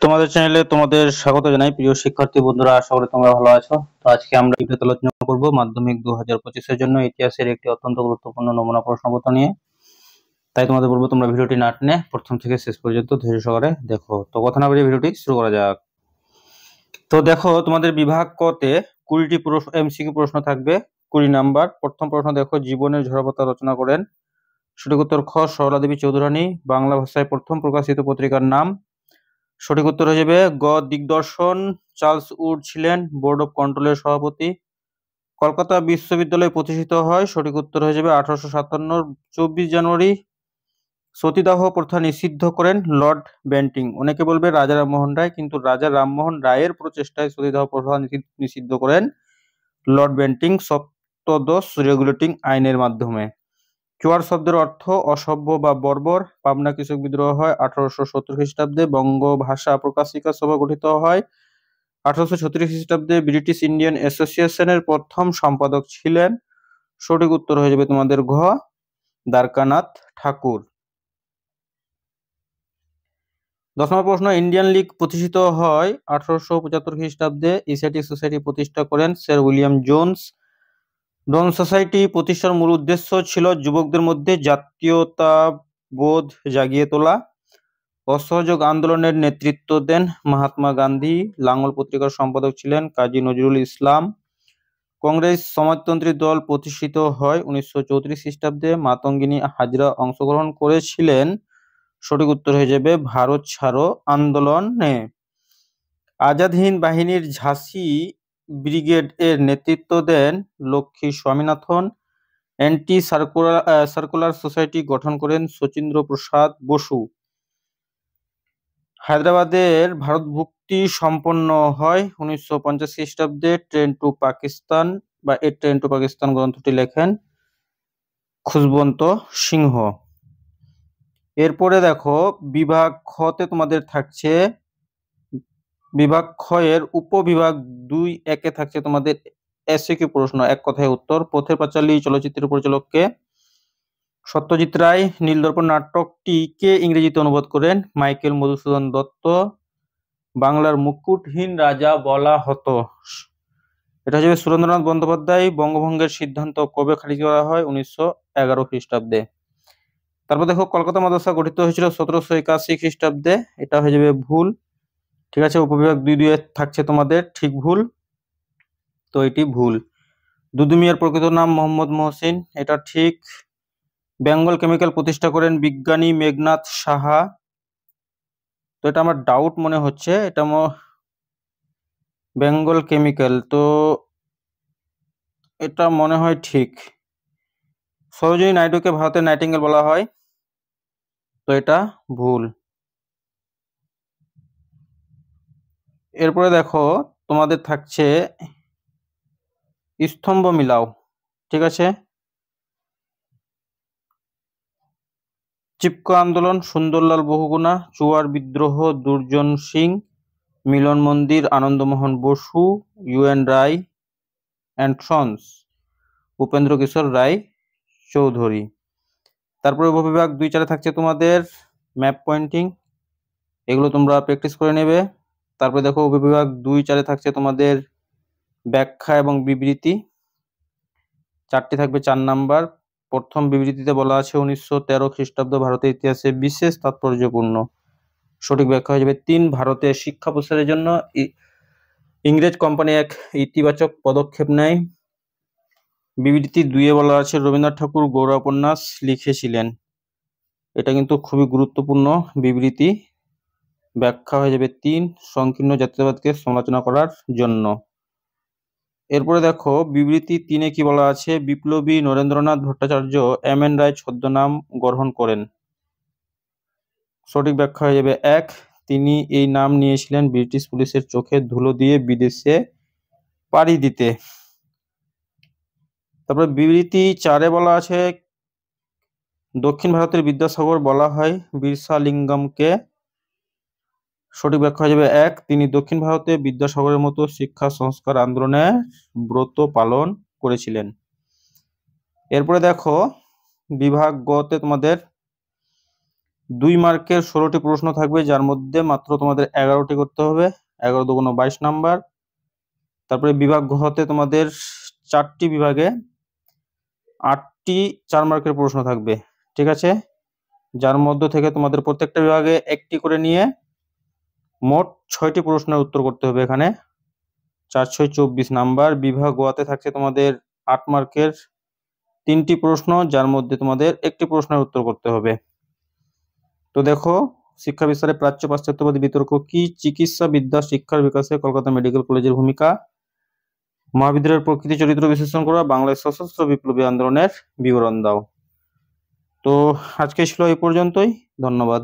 তোমাদের চ্যানেলে তোমাদের স্বাগত জানাই প্রিয় শিক্ষার্থী বন্ধুরা। আশা করি তোমরা ভালো আছো। তো আজকে আমরা ভিডিওতে আলোচনা করব মাধ্যমিক 2025 এর জন্য ইতিহাসের একটি অত্যন্ত গুরুত্বপূর্ণ নমুনা প্রশ্নপত্র নিয়ে। তাই তোমাদের বলবো তোমরা ভিডিওটি না টেনে প্রথম থেকে শেষ পর্যন্ত ধৈর্য সহকারে দেখো। তো কথা না বাড়িয়ে ভিডিওটি শুরু করা যাক। তো দেখো, তোমাদের বিভাগ ক তে 20টি এমসিকিউ প্রশ্ন থাকবে, 20 নাম্বার। প্রথম প্রশ্ন দেখো, জীবনের ঝরাপাতা রচনা করেন। সঠিক উত্তর খ, সরলা দেবী চৌধুরানী। বাংলা ভাষায় প্রথম প্রকাশিত পত্রিকার নাম। সঠিক উত্তর হয়ে যাবে গ, দিগদর্শন। চার্লস উড ছিলেন বোর্ড অফ কন্ট্রোলের সভাপতি। কলকাতা বিশ্ববিদ্যালয় প্রতিষ্ঠিত হয়। সঠিক উত্তর হয়ে যাবে 1857 24 জানুয়ারি। সতীদাহ প্রথা নিষিদ্ধ করেন লর্ড বেন্টিং। অনেকে বলবে রাজা রামমোহন রায়, কিন্তু রাজা রামমোহন রায়ের প্রচেষ্টায় সতীদাহ প্রথা নিষিদ্ধ করেন লর্ড বেন্টিং সপ্তদশ রেগুলেটিং আইনের মাধ্যমে। চুয়ার শব্দের অর্থ অসভ্য বা বর্বর। পাবনা কৃষক বিদ্রোহ হয় 1870 খ্রিস্টাব্দে। বঙ্গভাষা প্রকাশিকা সভা গঠিত হয় 1836 খ্রিস্টাব্দে। ব্রিটিশ ইন্ডিয়ান অ্যাসোসিয়েশনের প্রথম সম্পাদক ছিলেন। সঠিক উত্তর হয়ে যাবে তোমাদের ঘ, দ্বারকানাথ ঠাকুর। 10 নম্বর প্রশ্ন, ইন্ডিয়ান লীগ প্রতিষ্ঠিত হয় 1875 খ্রিস্টাব্দে। এশিয়াটিক সোসাইটি প্রতিষ্ঠা করেন স্যার উইলিয়াম জোন্স। ডন সোসাইটি প্রতিষ্ঠার মূল উদ্দেশ্য ছিল যুবকদের মধ্যে জাতীয়তাবোধ জাগিয়ে তোলা। অসহযোগ আন্দোলনের নেতৃত্ব দেন মহাত্মা গান্ধী। লাঙ্গল পত্রিকার সম্পাদক ছিলেন কাজী নজরুল ইসলাম। কংগ্রেস সমাজতন্ত্রী দল প্রতিষ্ঠিত হয় 1934 খ্রিস্টাব্দে। মাতঙ্গিনী হাজরা অংশগ্রহণ করেছিলেন। সঠিক উত্তর হয়ে যাবে ভারত ছাড়ো আন্দোলনে। আজাদ হিন্দ বাহিনীর ঝাঁসি ব্রিগেড এর নেতৃত্ব দেন Lakshmi Swaminathan. Anti circular society গঠন করেন শচীন্দ্র প্রসাদ বসু। হায়দ্রাবাদের ভারতভুক্তি সম্পন্ন হয় 1950 খ্রিস্টাব্দে। ট্রেন টু পাকিস্তান বা এ ট্রেন টু পাকিস্তান গ্রন্থটি লেখেন খুশবন্ত সিংহ। এরপরে দেখো, বিভাগ খ তে তোমাদের থাকছে, বিভাগ খ এর উপবিভাগ 2-1 এ থাকছে তোমাদের এসএকিউ প্রশ্ন, এক কথায় উত্তর। পথের পাঁচালী চলচ্চিত্রের পরিচালক কে? সত্যজিৎ রায়। নীলদর্পণ নাটকটি কে ইংরেজিতে অনুবাদ করেন? মাইকেল মধুসূদন দত্ত। বাংলার মুকুটহীন রাজা বলা হতো। এটা হচ্ছে সুরেন্দ্রনাথ বন্দ্যোপাধ্যায়। বঙ্গভঙ্গের সিদ্ধান্ত কবে খারিজ করা হয়? 1911 খ্রিস্টাব্দে। তারপর দেখো, কলকাতা মাদ্রাসা গঠিত হয়েছিল 1781 খ্রিস্টাব্দে। এটা হয়ে যাবে ভুল। ঠিক আছে, উপবিভাগ 2-2 থাকছে তোমাদের ঠিক ভুল, তো এটি ভুল। দুদু মিয়ার প্রকৃত নাম মোহাম্মদ মহসিন, এটা ঠিক। বেঙ্গল কেমিক্যাল প্রতিষ্ঠা করেন বিজ্ঞানী মেঘনাথ সাহা। তো এটা আমার ডাউট মনে হচ্ছে, এটা বেঙ্গল কেমিক্যাল, তো এটা মনে হয় ঠিক। সরোজিনী নাইডুকে ভারতের নাইটিঙ্গেল বলা হয়, তো এটা ভুল। এরপরে দেখো, তোমাদের থাকছে স্তম্ভ মিলাও। ঠিক আছে, চিপকো আন্দোলন সুন্দরলাল বহুগুণা, চুয়ার বিদ্রোহ দুর্জন Singh, Milan Mandir Anandamohan Basu, UN Ray and sons Upendra Kishore Ray Chowdhury. তারপরে উপবিভাগ 2-4 থাকছে তোমাদের ম্যাপ পয়েন্টিং, এগুলো তোমরা প্র্যাকটিস করে নেবে। তারপরে দেখো, উপবিভাগ 2-4 থাকছে তোমাদের ব্যাখ্যা এবং বিবৃতি, 4টি থাকবে 4 নাম্বার। প্রথম বিবৃতিতে বলা আছে 1913 খ্রিস্টাব্দ ভারতের ইতিহাসে বিশেষ তাৎপর্যপূর্ণ। সঠিক ব্যাখ্যা হয়ে যাবে 3, ভারতের শিক্ষা প্রসারের জন্য ইংরেজ কোম্পানি এক ইতিবাচক পদক্ষেপ নেয়। বিবৃতি 2-এ বলা আছে রবীন্দ্রনাথ ঠাকুর গৌড়া উপন্যাস লিখেছিলেন, এটা কিন্তু খুবই গুরুত্বপূর্ণ বিবৃতি। ব্যাখ্যা হয়ে যাবে 3, সংকীর্ণ জাতীয়তাবাদকে সমালোচনা করার জন্য। এরপরে দেখো, বিবৃতি 3-এ কি বলা আছে? বিপ্লবী নরেন্দ্রনাথ ভট্টাচার্য এম.এন. রায় ছদ্মনাম গ্রহণ করেন। সঠিক ব্যাখ্যা হয়ে যাবে 1, তিনি এই নাম নিয়েছিলেন ব্রিটিশ পুলিশের চোখে ধুলো দিয়ে বিদেশে পাড়ি দিতে। তারপরে বিবৃতি 4-এ বলা আছে দক্ষিণ ভারতের বিদ্যাসাগর বলা হয় বীরসালিঙ্গমকে। সঠিক ব্যাখ্যা হয়ে যাবে 1, তিনি দক্ষিণ ভারতে বিদ্যাসাগরের মতো শিক্ষা সংস্কার আন্দোলনে ব্রত পালন করেছিলেন। এরপরে দেখো, বিভাগ গ তে তোমাদের 2 মার্কের 16টি প্রশ্ন থাকবে, যার মধ্যে মাত্র তোমাদের 11টি করতে হবে। 11 দুগুণ 22 নাম্বার। তারপরে বিভাগ ঘতে তোমাদের 4টি বিভাগে 8টি 4 মার্কের প্রশ্ন থাকবে, ঠিক আছে, যার মধ্য থেকে তোমাদের প্রত্যেকটা বিভাগে একটি করে নিয়ে মোট 6টি প্রশ্নের উত্তর করতে হবে। এখানে 4 6 24 নাম্বার। বিভাগ ওয়াতে থাকছে তোমাদের 8 মার্কের 3টি প্রশ্ন, যার মধ্যে তোমাদের একটি প্রশ্নের উত্তর করতে হবে। তো দেখো, শিক্ষা বিস্তারে প্রাচ্য পাশ্চাত্যবাদী বিতর্ক কি, চিকিৎসা বিদ্যা শিক্ষার বিকাশে কলকাতা মেডিকেল কলেজের ভূমিকা, মহাবিদ্যালয়ের প্রকৃতি চরিত্র বিশ্লেষণ করা, বাংলায় সশস্ত্র বিপ্লবী আন্দোলনের বিবরণ দাও। তো আজকে ছিল এই পর্যন্তই, ধন্যবাদ।